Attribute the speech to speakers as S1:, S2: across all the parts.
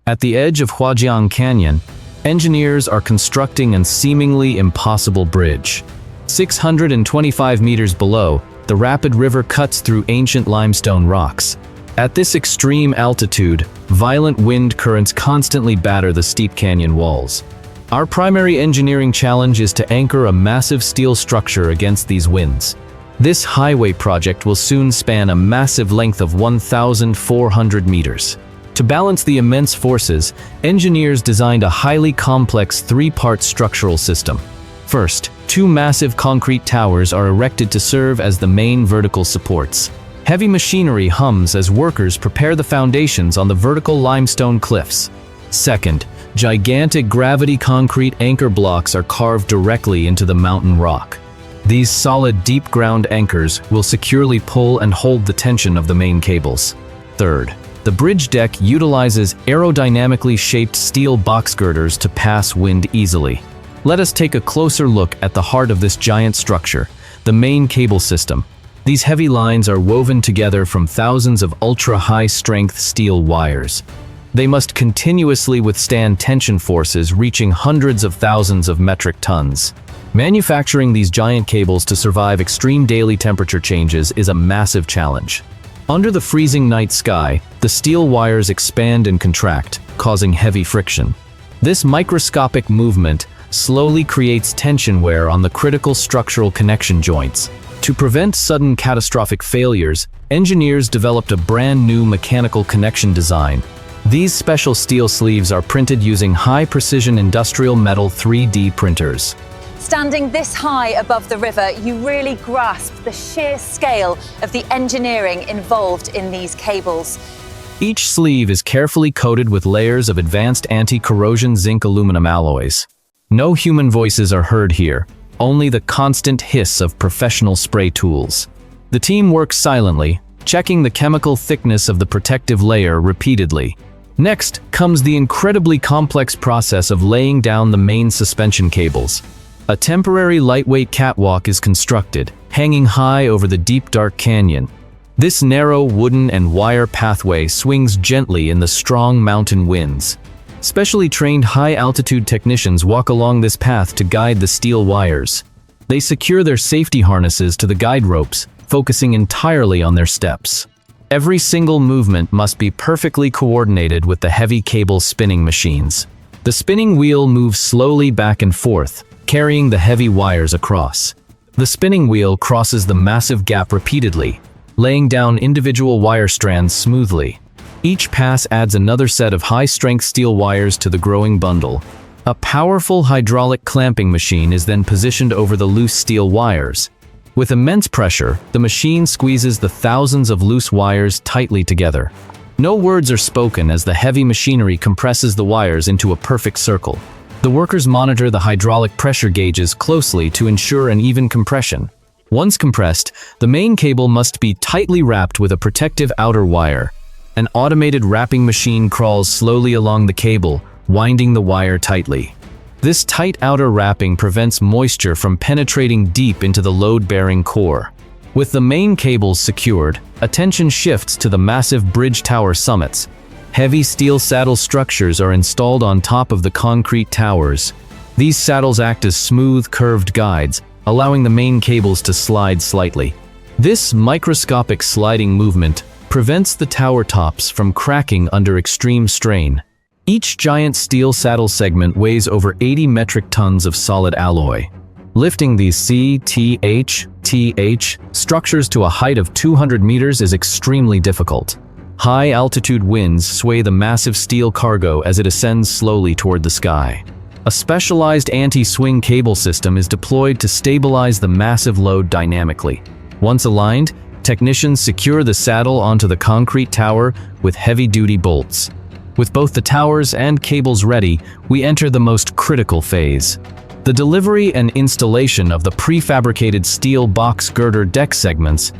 S1: At the edge of Huajiang Canyon, engineers are constructing an seemingly impossible bridge. 625 meters below, the rapid river cuts through ancient limestone rocks. At this extreme altitude, violent wind currents constantly batter the steep canyon walls. Our primary engineering challenge is to anchor a massive steel structure against these winds. This highway project will soon span a massive length of 1,400 meters. To balance the immense forces, engineers designed a highly complex three-part structural system. First, two massive concrete towers are erected to serve as the main vertical supports. Heavy machinery hums as workers prepare the foundations on the vertical limestone cliffs. Second, gigantic gravity concrete anchor blocks are carved directly into the mountain rock. These solid deep-ground anchors will securely pull and hold the tension of the main cables. Third, the bridge deck utilizes aerodynamically shaped steel box girders to pass wind easily. Let us take a closer look at the heart of this giant structure, the main cable system. These heavy lines are woven together from thousands of ultra-high-strength steel wires. They must continuously withstand tension forces reaching hundreds of thousands of metric tons. Manufacturing these giant cables to survive extreme daily temperature changes is a massive challenge. Under the freezing night sky, the steel wires expand and contract, causing heavy friction. This microscopic movement slowly creates tension wear on the critical structural connection joints. To prevent sudden catastrophic failures, engineers developed a brand new mechanical connection design. These special steel sleeves are printed using high-precision industrial metal 3D printers.
S2: Standing this high above the river, you really grasp the sheer scale of the engineering involved in these cables.
S1: Each sleeve is carefully coated with layers of advanced anti-corrosion zinc aluminum alloys. No human voices are heard here, only the constant hiss of professional spray tools. The team works silently, checking the chemical thickness of the protective layer repeatedly. Next comes the incredibly complex process of laying down the main suspension cables. A temporary lightweight catwalk is constructed, hanging high over the deep dark canyon. This narrow wooden and wire pathway swings gently in the strong mountain winds. Specially trained high-altitude technicians walk along this path to guide the steel wires. They secure their safety harnesses to the guide ropes, focusing entirely on their steps. Every single movement must be perfectly coordinated with the heavy cable spinning machines. The spinning wheel moves slowly back and forth, carrying the heavy wires across. The spinning wheel crosses the massive gap repeatedly, laying down individual wire strands smoothly. Each pass adds another set of high-strength steel wires to the growing bundle. A powerful hydraulic clamping machine is then positioned over the loose steel wires. With immense pressure, the machine squeezes the thousands of loose wires tightly together. No words are spoken as the heavy machinery compresses the wires into a perfect circle. The workers monitor the hydraulic pressure gauges closely to ensure an even compression. Once compressed, the main cable must be tightly wrapped with a protective outer wire. An automated wrapping machine crawls slowly along the cable, winding the wire tightly. This tight outer wrapping prevents moisture from penetrating deep into the load-bearing core. With the main cables secured, attention shifts to the massive bridge tower summits. Heavy steel saddle structures are installed on top of the concrete towers. These saddles act as smooth, curved guides, allowing the main cables to slide slightly. This microscopic sliding movement prevents the tower tops from cracking under extreme strain. Each giant steel saddle segment weighs over 80 metric tons of solid alloy. Lifting these CTH structures to a height of 200 meters is extremely difficult. High-altitude winds sway the massive steel cargo as it ascends slowly toward the sky. A specialized anti-swing cable system is deployed to stabilize the massive load dynamically. Once aligned, technicians secure the saddle onto the concrete tower with heavy-duty bolts. With both the towers and cables ready, we enter the most critical phase. The delivery and installation of the prefabricated steel box girder deck segments.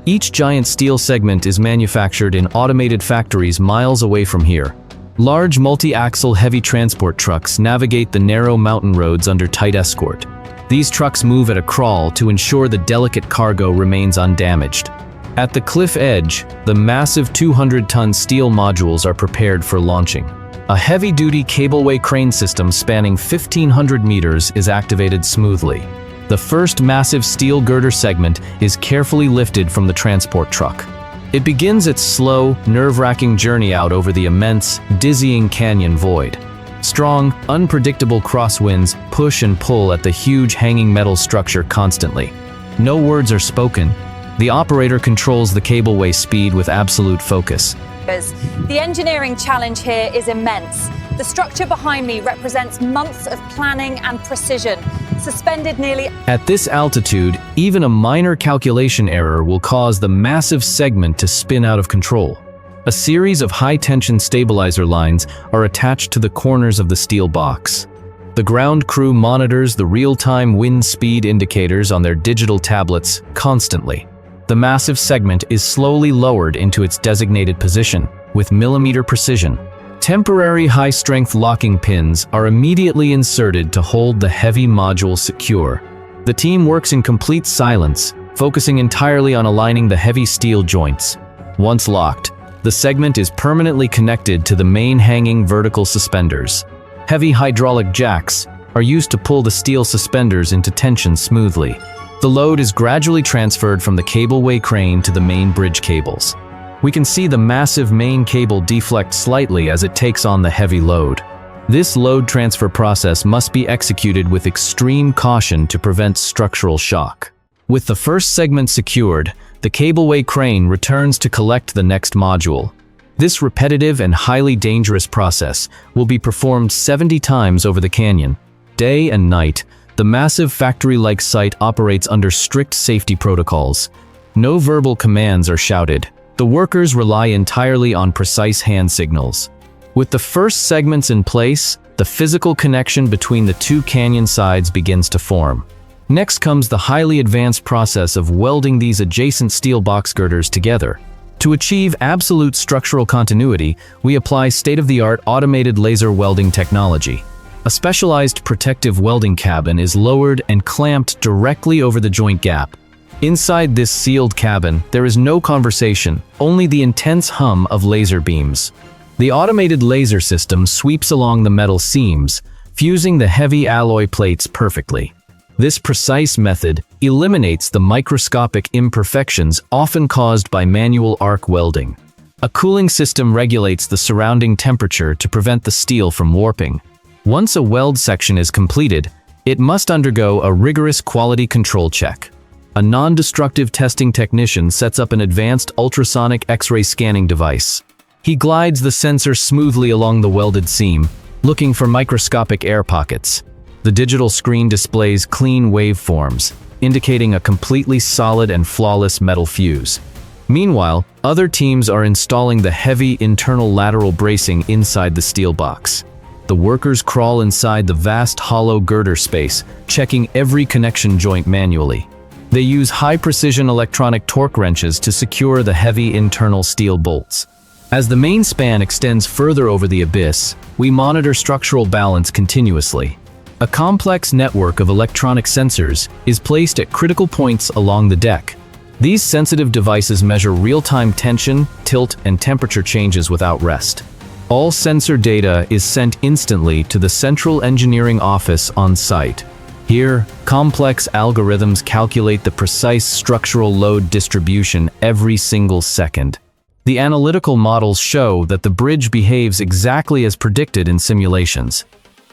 S1: Each giant steel segment is manufactured in automated factories miles away from here. Large multi-axle heavy transport trucks navigate the narrow mountain roads under tight escort. These trucks move at a crawl to ensure the delicate cargo remains undamaged. At the cliff edge, the massive 200-ton steel modules are prepared for launching. A heavy-duty cableway crane system spanning 1,500 meters is activated smoothly. The first massive steel girder segment is carefully lifted from the transport truck. It begins its slow, nerve-wracking journey out over the immense, dizzying canyon void. Strong, unpredictable crosswinds push and pull at the huge hanging metal structure constantly. No words are spoken. The operator controls the cableway speed with absolute focus.
S2: The engineering challenge here is immense. The structure behind me represents months of planning and precision, suspended nearly.
S1: At this altitude, even a minor calculation error will cause the massive segment to spin out of control. A series of high-tension stabilizer lines are attached to the corners of the steel box. The ground crew monitors the real-time wind speed indicators on their digital tablets constantly. The massive segment is slowly lowered into its designated position with millimeter precision. Temporary high-strength locking pins are immediately inserted to hold the heavy module secure. The team works in complete silence, focusing entirely on aligning the heavy steel joints. Once locked, the segment is permanently connected to the main hanging vertical suspenders. Heavy hydraulic jacks are used to pull the steel suspenders into tension smoothly. The load is gradually transferred from the cableway crane to the main bridge cables. We can see the massive main cable deflect slightly as it takes on the heavy load. This load transfer process must be executed with extreme caution to prevent structural shock. With the first segment secured, the cableway crane returns to collect the next module. This repetitive and highly dangerous process will be performed 70 times over the canyon. Day and night, the massive factory-like site operates under strict safety protocols. No verbal commands are shouted. The workers rely entirely on precise hand signals. With the first segments in place, the physical connection between the two canyon sides begins to form. Next comes the highly advanced process of welding these adjacent steel box girders together. To achieve absolute structural continuity, we apply state-of-the-art automated laser welding technology. A specialized protective welding cabin is lowered and clamped directly over the joint gap. Inside this sealed cabin, there is no conversation, only the intense hum of laser beams. The automated laser system sweeps along the metal seams, fusing the heavy alloy plates perfectly. This precise method eliminates the microscopic imperfections often caused by manual arc welding. A cooling system regulates the surrounding temperature to prevent the steel from warping. Once a weld section is completed, it must undergo a rigorous quality control check. A non-destructive testing technician sets up an advanced ultrasonic X-ray scanning device. He glides the sensor smoothly along the welded seam, looking for microscopic air pockets. The digital screen displays clean waveforms, indicating a completely solid and flawless metal fuse. Meanwhile, other teams are installing the heavy internal lateral bracing inside the steel box. The workers crawl inside the vast hollow girder space, checking every connection joint manually. They use high-precision electronic torque wrenches to secure the heavy internal steel bolts. As the main span extends further over the abyss, we monitor structural balance continuously. A complex network of electronic sensors is placed at critical points along the deck. These sensitive devices measure real-time tension, tilt, and temperature changes without rest. All sensor data is sent instantly to the central engineering office on site. Here, complex algorithms calculate the precise structural load distribution every single second. The analytical models show that the bridge behaves exactly as predicted in simulations.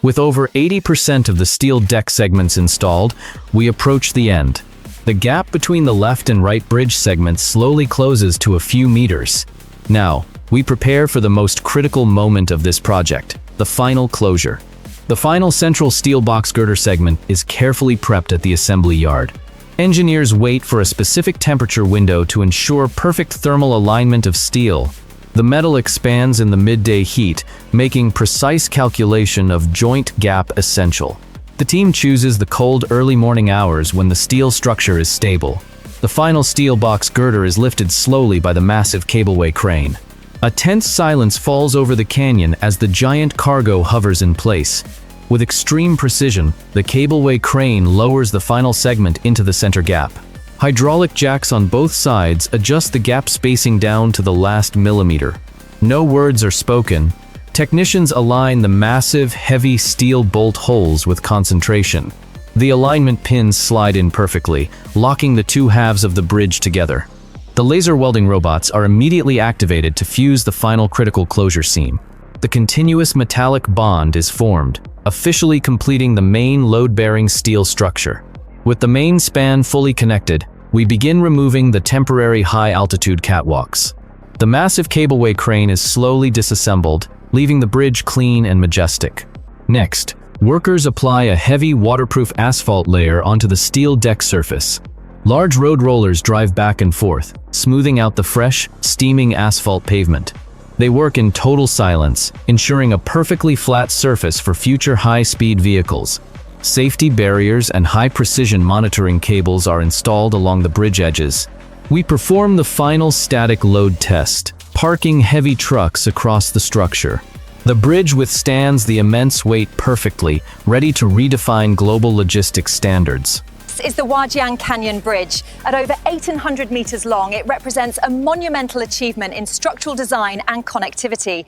S1: With over 80% of the steel deck segments installed, we approach the end. The gap between the left and right bridge segments slowly closes to a few meters. Now, we prepare for the most critical moment of this project, the final closure. The final central steel box girder segment is carefully prepped at the assembly yard. Engineers wait for a specific temperature window to ensure perfect thermal alignment of steel. The metal expands in the midday heat, making precise calculation of joint gap essential. The team chooses the cold early morning hours when the steel structure is stable. The final steel box girder is lifted slowly by the massive cableway crane. A tense silence falls over the canyon as the giant cargo hovers in place. With extreme precision, the cableway crane lowers the final segment into the center gap. Hydraulic jacks on both sides adjust the gap spacing down to the last millimeter. No words are spoken. Technicians align the massive, heavy steel bolt holes with concentration. The alignment pins slide in perfectly, locking the two halves of the bridge together. The laser welding robots are immediately activated to fuse the final critical closure seam. The continuous metallic bond is formed, officially completing the main load-bearing steel structure. With the main span fully connected, we begin removing the temporary high-altitude catwalks. The massive cableway crane is slowly disassembled, leaving the bridge clean and majestic. Next, workers apply a heavy waterproof asphalt layer onto the steel deck surface. Large road rollers drive back and forth, smoothing out the fresh, steaming asphalt pavement. They work in total silence, ensuring a perfectly flat surface for future high-speed vehicles. Safety barriers and high-precision monitoring cables are installed along the bridge edges. We perform the final static load test, parking heavy trucks across the structure. The bridge withstands the immense weight perfectly, ready to redefine global logistics standards.
S2: This is the Huajiang Canyon Bridge. At over 1,800 meters long, it represents a monumental achievement in structural design and connectivity.